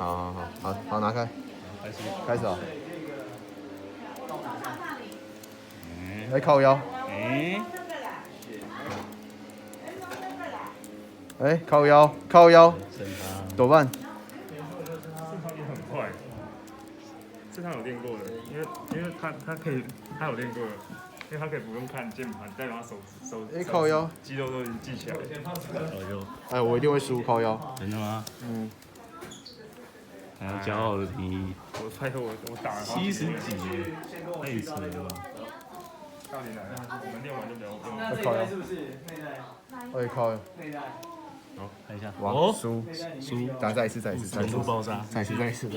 好，拿开，开始啊！来靠腰，靠腰，怎么办？也很快，是他有练过的，因为他有练过的，因为他可以不用看键盘，代表他手靠腰，肌肉都已经记起来了。哎，我一定会输靠腰。真的吗？嗯。还要骄傲的你，我猜我打了70几耶，太扯了吧！大年来了，我们练完就聊。靠腰，哎靠腰。好，看一下。哇，输，输，再一次，全部爆炸。再一次。